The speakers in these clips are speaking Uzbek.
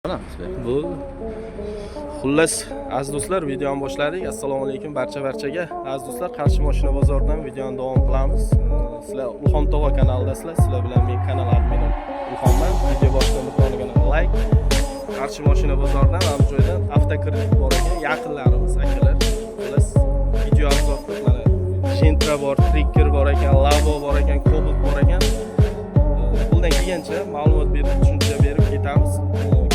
Bu xullas aziz do'stlar, videoni boshladik. Assalomu alaykum barchaga. Aziz do'stlar, Qarshi mashina bozoridan videoni davom qilamiz. Sizlar Ulxon Tog'a kanalidasizlar. Sizlar bilan men kanal adminim Ulxonman. Video boshlanidan like. Qarshi mashina bozoridan Amjoydan avtokredit bor ekan, yaqinlarimiz akalar. Xullas video obzorda mana Gentra bor, Trigger bor ekan, Labo bor ekan, Cobalt bor ekan. Bundan keyincha ma'lumot berib, tushuncha berib ketamiz.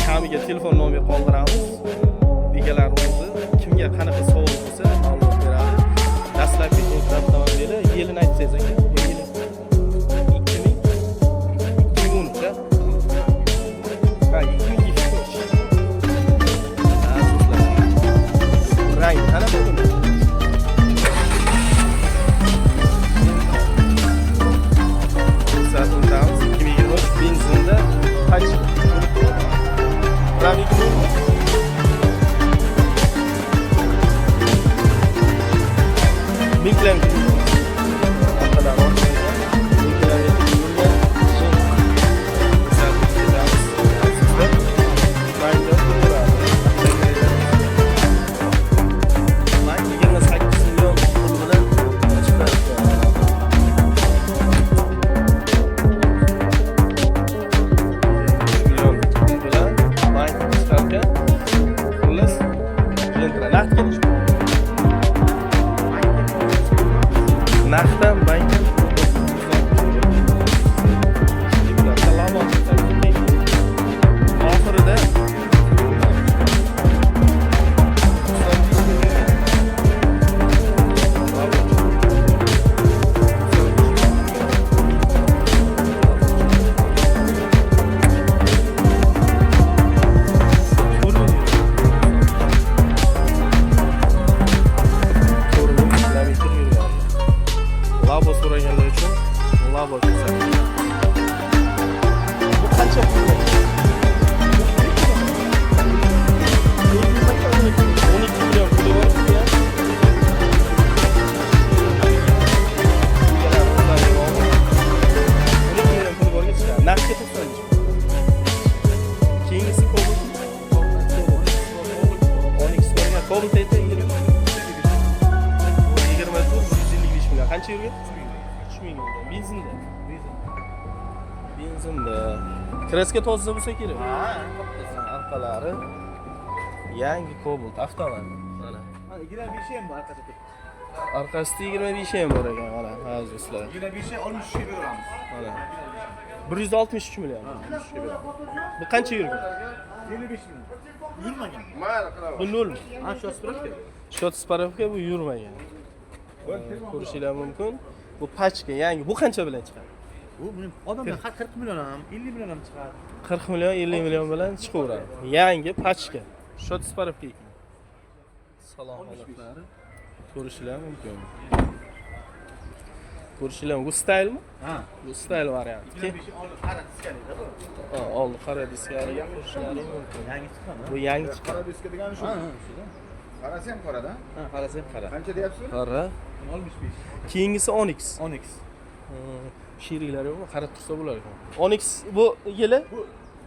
Kamiga telefon nomer qoldiramiz. Egalarimizni kimga qanaqa savol bo'lsa ma'lumot beradi. Dastlabki avtomobili yilini aytsangiz aka. 2013. Ha, 2023. Rang qanaqa buni? Satamiz 2023 benzinda qancha? Minklen Narxdan bank oxirida Labo so'raganlar uchun Labo ko'rsating. Bu qancha pul? 12 million puli bor. Narxga to'xtaling. Keyingisi Cobalt. Onyx bo'lgan Cobalt esa 20 qancha yurgan? 3000 yurgan. Benzinda. Kraska toza bo'lsa kerak. Ha, toza. Orqalari yangi Cobalt avtomat. Mana. Mana 25 ham bor orqasida. Orqasida 25 ham bor ekan, mana. Aziz do'stlar. 25 olmush ga beramiz. Mana. 163 million. Bu qancha yurgan? 55 million. Yurmagan. Bu nol. Ha, shu spravka. Shot spravka bu yurmagan. Ko'rishinglar mumkin. Bu pachka yangi. Bu qancha bilan chiqadi? Bu odamlar 40 million ham, 50 million ham chiqadi. 40 million, 50 million bilan chiqaveradi. Yangi pachka. Shot spravka ekan. Salom holatlari. Ko'rishinglar mumkin. Ko'rishinglar bu staylmi? Ha, bu stayl varianti. 25 oldi qara diskaliga bu. Ha, oldi qara diskaliga qo'shishlari mumkin. Yangi chiqqan. Bu yangi chiqqan. Qara diska degani shu. Ha, shuda. Qarasi ham qorada. Ha, qarasa ham qara. Qancha deyapsiz? Qara. 65. Keyingisi Onyx. Onyx. Sheriklari yo'qmi? Qarab tursa bo'lar ekan. Onyx bu yili? Bu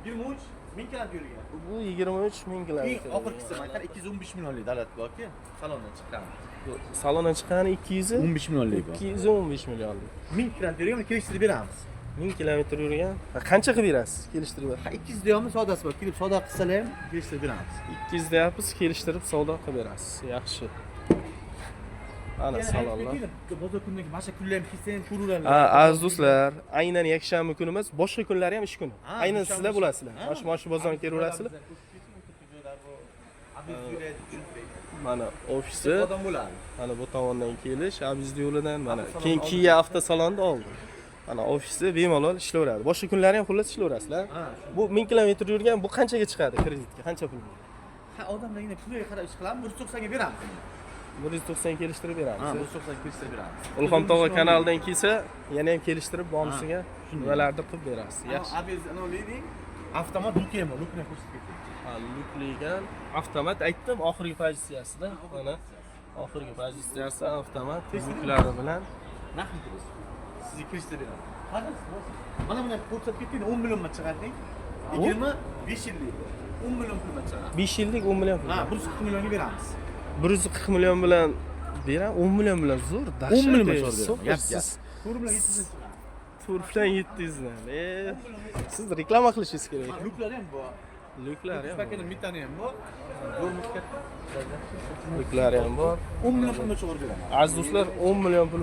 23 ming kilometr yurgan. Bu 23 ming kilometr. Eng oxirgisi mana 215 millionlik davlat borki, salondan chiqqan. Bu salondan chiqqani 15 millionlik bor. 215 millionlik. 1000 kilometr yurgan, kelishtirib beramiz. 1000 kilometr yurgan. Qancha qilib berasiz? Kelishtirib ber. Ha, 200 deyapmiz, sodasi bor. Kelib savdo qilsalar ham kelishtirib beramiz. 200 deyapsiz, kelishtirib savdo qilib berasiz. Yaxshi. Ana salonlar. Bozor kunidagi boshqa kunlar ham kelsangiz ko'raveradi. Aziz do'stlar, aynan yakshanba kun emas, boshqa kunlari ham ish kuni. Aynan sizlar bo'lasizlar. Mana bozorga kelaverasizlar. Mana ofisi. Odam bo'ladi. Mana bu tomondan kelish, Abizli yo'lidan mana. Keyin Kia avtosalonda oldi. Mana ofisi bemalol ishlayveradi. Boshqa kunlari ham xullas ishlayverasizlar. Bu 1000 kilometr yurgan, bu qanchaga chiqadi kreditga? Qancha pul? Ha, odamlarga puliga qarab ish qilamiz, 190 ga beramiz. 190 kelishtirib beramiz. Ha, 190 kelishtirib beramiz. Ulxon Tog'a kanalidan kelsa, yana ham kelishtirib bonusiga nimalarni qilib berasiz. Yaxshi. Abiz anoliding avtomat lukemi, lukni ko'rsatib ketdi. Ha, lukligan avtomat aytdim, oxirgi pozitsiyasida. Mana oxirgi pozitsiyasi avtomat yuklari bilan naqd qilamiz. Sizga kirishda beramiz. Qani? Mana buni ko'rsatib ketding, 10 millionga chiqarding. 25 yillik. 10 million puldan chiqadi. 5 yillik 10 million pul. Ha, 140 millionga beramiz. 140 million bilan beram, 10 million bilan zo'r, dahshat. 10 million bilan zo'r Super, beraman. siz To'g'ri bilan 700 tur bilan 700 dan. Siz reklama qilishingiz kerak. Luklar ham bor. Luklar ham. Paketning bittani ham bor. Zo'r katta. Luklar ham bor. 10 million puldan chiqarib beraman. Aziz do'stlar, 10 million pul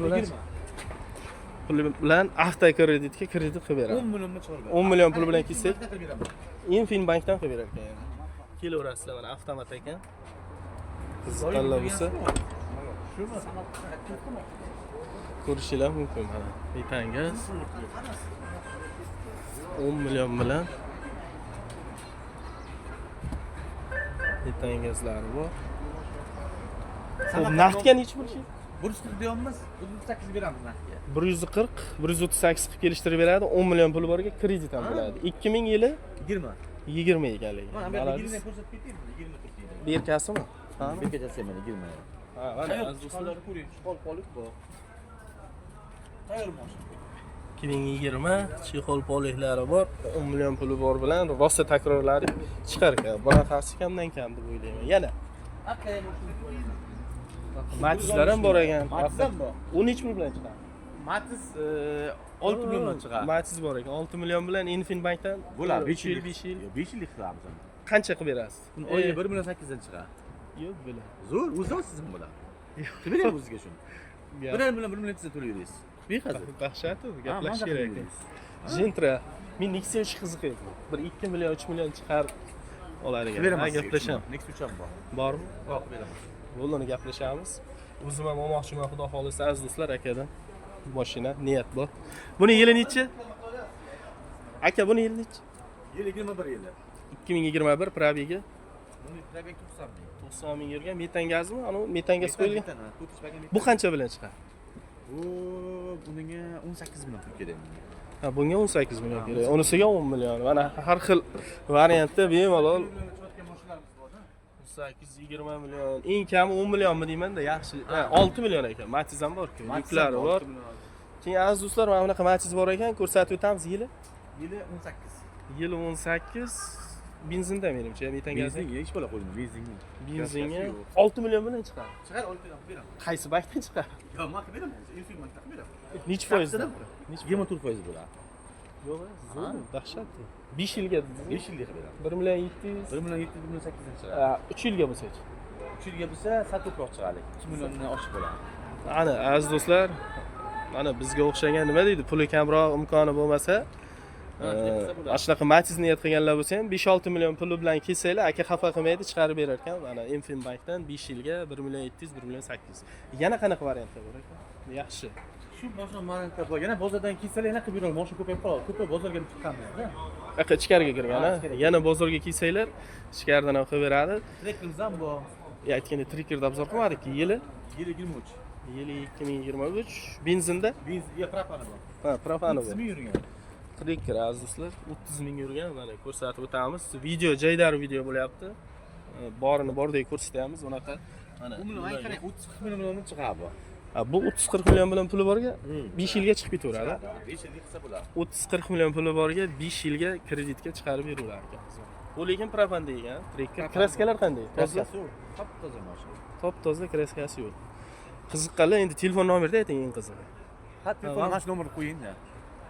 bilan avtokreditga kredit qilib 10 beradi. milliondan chiqarib beraman. 10 million pul bilan kelsak, Qilib beraman. Infinbankdan qilib berar ekan. Kelaverasizlar, mana avtomat ekan. Qiziqqanlar bo'lsa, ko'rishinglar mumkin mana. Betangiz 10 million bilan betangizlari bor. Xo'p, naqdga necha bo'lishi? 140 deyapmiz, 138 beramiz naqdga. 140, 138 qilib kelishtirib beradi. 10 million puli borga kredit ham bo'ladi. 2000 yili 20. 20 ekanligi. Mana bu yerda 20 ko'rsatib ketaymi? 20 turtiydi. Berkasimi? Ha. Berkachasi mana 20. Ha, mana Tayyor aziz do'stlar, chiqanlarni ko'ring, chexol polik bor. Tayyor mashina. 2020 chexol poliklari bor, 10 million puli bor bilan rosa takrorlari chiqar ekan. Bunaqasi kamdan kam deb o'ylayman. Yana Aqay Matizlar ham bor ekan. Matiz ham bor. 13 pul bilan chiqadi. Matiz 6 milliondan chiqadi. Matiz bor ekan. 6 million bilan Infinbankdan Bular 5 yil, 5 yil. 5 yillik qilamiz. Qancha qilib berasiz? Buni oyi 1 million 8 dan chiqadi. Yo'q, bilan. Zo'r, o'zingizmi bular? Qilib bering o'zingizga shuni. 1 million 1 million sizga to'layverasiz. Behazil. Dahshat, gaplashish kerak ekan. Gentra, men Nexia 3 qiziq edi. Bir 2 million, 3 million chiqarib olar ekan. Beraman, Gaplashamiz. Nexia 3 ham bor. Bormi? Yo'q, beraman. Bo'ldi, gaplashamiz. O'zim ham olmoqchiman, xudo xolisa aziz do'stlar, akadan. Mashina niyat bor. Buni yili nechi? Aka, buni yili nechi? Yili 21 yili. 2021 probegi. Buni probeg 90 ming. 90 ming yurgan, metan gazmi? Ana metan gaz qo'yilgan. Bu Bu qancha bilan chiqadi? bunga 18 million pul kerak. Ha, bunga 18 million kerak. Unisiga 10 million. Mana har xil variantda bemalol 18 20 million. Eng kami 10 millionmi deyman-da, yaxshi. 6 million ekan. Matiz ham bor-ku. Yuklari bor. Keyin aziz do'stlar, mana bunaqa Matiz bor ekan, ko'rsatib o'tamiz yili. Yili 18. Yili 18. Benzinda menimcha, metan gaz. Benzinga ish bo'la qo'ydim, benzinga. Benzinga 6 million bilan chiqadi. Chiqar 6 million beraman. Qaysi bankdan chiqadi? Yo, men qilib beraman. Infinbankdan qilib beraman. Necha foizdan? 24% bo'ladi. Yo'q, zo'r, dahshat. 5 yilga 5 yilga qilib beraman. 1 million 700. 1 million 700 million 800 dan chiqadi. 3 yilga bo'lsa-chi. 3 yilga bo'lsa sal ko'proq chiqadi. 2 milliondan oshiq bo'ladi. Ana aziz do'stlar, mana bizga o'xshagan nima deydi, puli kamroq, imkoni bo'lmasa, mana shunaqa Matiz niyat qilganlar bo'lsa ham 5-6 million puli bilan kelsanglar, aka xafa qilmaydi, chiqarib berar ekan. Mana Infinbankdan 5 yilga 1 million 700, 1 million 800. Yana qanaqa variantlar bor ekan? Yaxshi. Shu mashina variantlar bor. Yana bozordan kelsalar yana qilib beraman. Mashina ko'payib qoladi. Ko'p bozorga chiqqanmiz-da. Aka ichkariga kirgan, yana bozorga kelsanglar, ichkaridan ham qilib beradi. Trekimiz ham bor. Aytganda Trickerda obzor qilmadik-ki, yili Yili 23. yili 2023, benzinda. Benzin, propani bor. Ha, propani 30 bor. ming yurgan. Tricker aziz do'stlar, 30 ming yurgan, mana ko'rsatib o'tamiz. Video jaydar video bo'lyapti. Borini bordek ko'rsatamiz, unaqa. Mana Bu million ay qarang, 30 milliondan chiqadi bu. Ha, bu 30-40 million bilan puli borga 5 yilga chiqib ketaveradi. 5 yillik qilsa bo'ladi. 30-40 million puli borga 5 yilga kreditga chiqarib beraverar ekan. Bu lekin propanda ekan, Tricker. Kraskalar qanday? Toza. Top toza mashina. Top toza kraskasi yo'q. Qiziqqanlar endi telefon nomerni ayting, eng qizig'i. Ha, telefon mana shu nomerni qo'ying-da.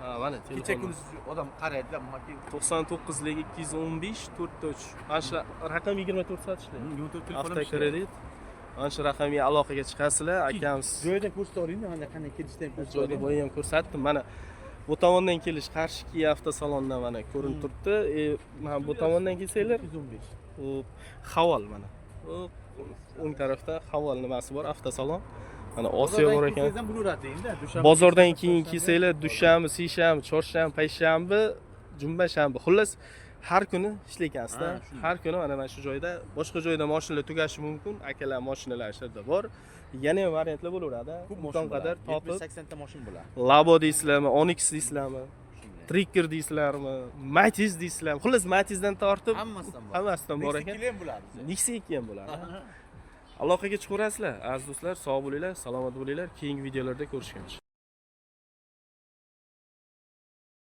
Ha, mana Kecha telefon. kunduz odam qaraydi-da, maki 99 lik 215 4 Mana shu raqam 24 soat ishlaydi. 24 telefon Avtokredit. Mana shu raqamga aloqaga chiqasizlar, akamiz joyidan ko'rsatavering-da, mana qanday kelishdan joyda ko'rsatavering. bo'yi ham ko'rsatdim. Mana bu tomondan kelish Qarshi Kia avtosalondan mana ko'rinib turibdi. Mana bu tomondan kelsanglar 215. u Havol mana. U o'ng tarafda Havol nimasi bor, avtosalon. Mana Osiyo bor ekan. Sizdan bo'laveradi-da, dushanba. Bozordan keyin kelsanglar dushanba, seshanba, chorshanba, payshanba, juma shanba. Xullas har kuni ishlaysizda. Har kuni mana shu joyda, boshqa joyda mashinalar tugashi mumkin. Akalar mashinalar ishlarda bor. Yana ham variantlar bo'laveradi. Imkon qadar topib 80 ta mashina bo'ladi. Labo deysizlarmi, Onyx deysizlarmi, Tricker deysizlarmi, Matiz deysizlarmi. Xullas Matizdan tortib Hammasidan bor. hammasidan bor ekan. Nexia ham bo'ladi. Nexia ham bo'ladi. Aloqaga chiqaverasizlar. Aziz do'stlar, sog' bo'linglar, salomat bo'linglar. Keyingi videolarda ko'rishguncha.